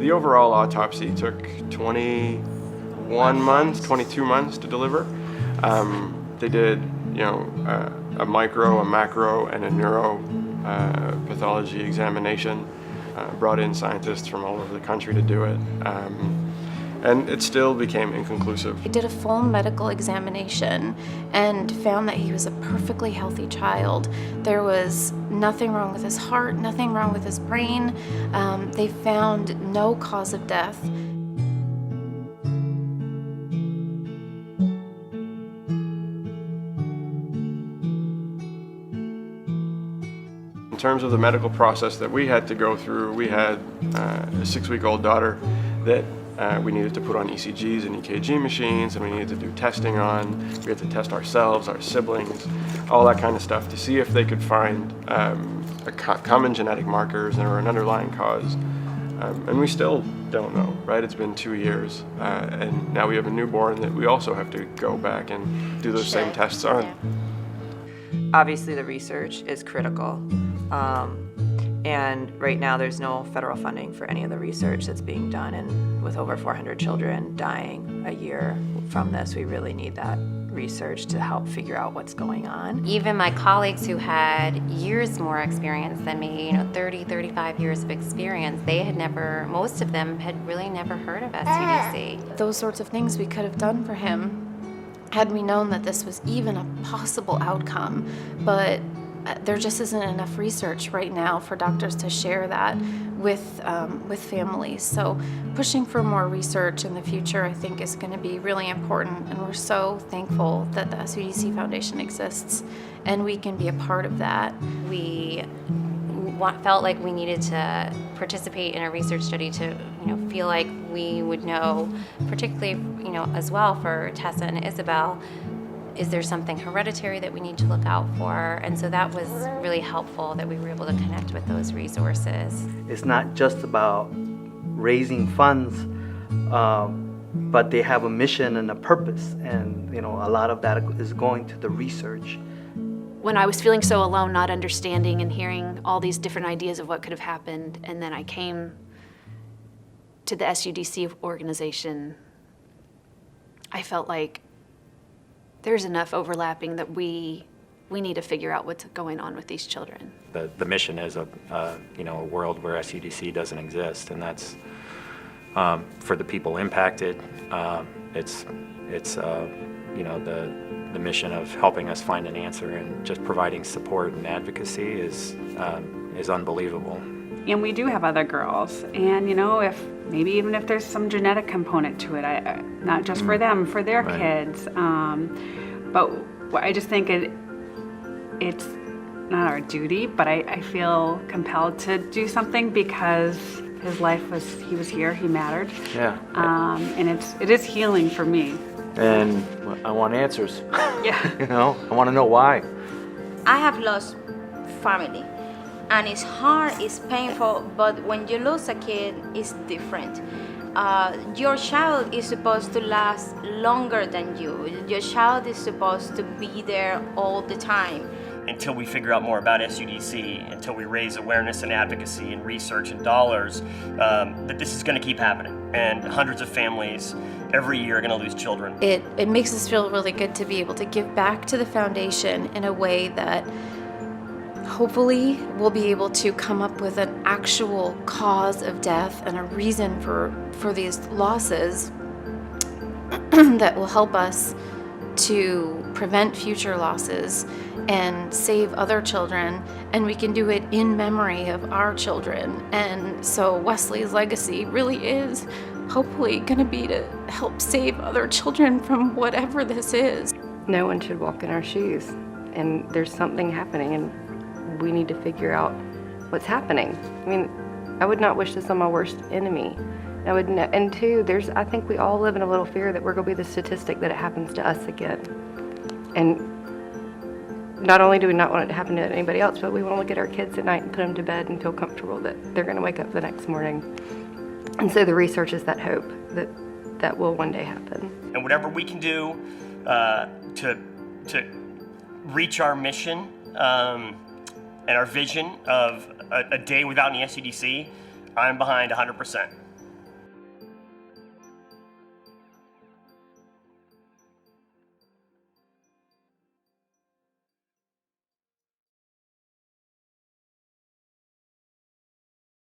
The overall autopsy took 21 months, 22 months to deliver. They did, a micro, a macro, and a neuro pathology examination. Brought in scientists from all over the country to do it. And it still became inconclusive. He did a full medical examination and found that he was a perfectly healthy child. There was nothing wrong with his heart, nothing wrong with his brain. They found no cause of death. In terms of the medical process that we had to go through, we had a 6-week-old daughter that we needed to put on ECGs and EKG machines, and we needed to do testing on. We had to test ourselves, our siblings, all that kind of stuff to see if they could find common genetic markers or an underlying cause. And we still don't know, right? It's been 2 years, and now we have a newborn that we also have to go back and do those same tests on. Yeah. Obviously, the research is critical. And right now there's no federal funding for any of the research that's being done, and with over 400 children dying a year from this, we really need that research to help figure out what's going on. Even my colleagues who had years more experience than me, 30, 35 years of experience, most of them had really never heard of SUDC. Those sorts of things we could have done for him had we known that this was even a possible outcome, but there just isn't enough research right now for doctors to share that with families. So pushing for more research in the future, I think, is going to be really important, and we're so thankful that the SUDC Foundation exists and we can be a part of that. We felt like we needed to participate in a research study to feel like we would know, particularly as well for Tessa and Isabel, is there something hereditary that we need to look out for? And so that was really helpful that we were able to connect with those resources. It's not just about raising funds, but they have a mission and a purpose, and a lot of that is going to the research. When I was feeling so alone, not understanding and hearing all these different ideas of what could have happened, and then I came to the SUDC organization, I felt like there's enough overlapping that we need to figure out what's going on with these children. The mission is a world where SUDC doesn't exist, and that's for the people impacted. It's the mission of helping us find an answer, and just providing support and advocacy is unbelievable. And we do have other girls, and even if there's some genetic component to it, not just for them, for their kids. But I just think it's not our duty, but I feel compelled to do something because his life he was here, he mattered. Yeah. And it is healing for me. And I want answers. Yeah. I want to know why. I have lost family, and it's hard, it's painful, but when you lose a kid, it's different. Your child is supposed to last longer than you. Your child is supposed to be there all the time. Until we figure out more about SUDC, until we raise awareness and advocacy and research and dollars, that this is going to keep happening. And hundreds of families every year are going to lose children. It makes us feel really good to be able to give back to the foundation in a way that hopefully we'll be able to come up with an actual cause of death and a reason for these losses that will help us to prevent future losses and save other children, and we can do it in memory of our children. And so Wesley's legacy really is hopefully going to be to help save other children from whatever this is. No one should walk in our shoes, and there's something happening, and we need to figure out what's happening. I mean, I would not wish this on my worst enemy. I would know, and two, I think we all live in a little fear that we're going to be the statistic that it happens to us again. And not only do we not want it to happen to anybody else, but we want to look at our kids at night and put them to bed and feel comfortable that they're going to wake up the next morning. And so the research is that hope that will one day happen. And whatever we can do to reach our mission and our vision of a day without any SUDC, I'm behind 100%.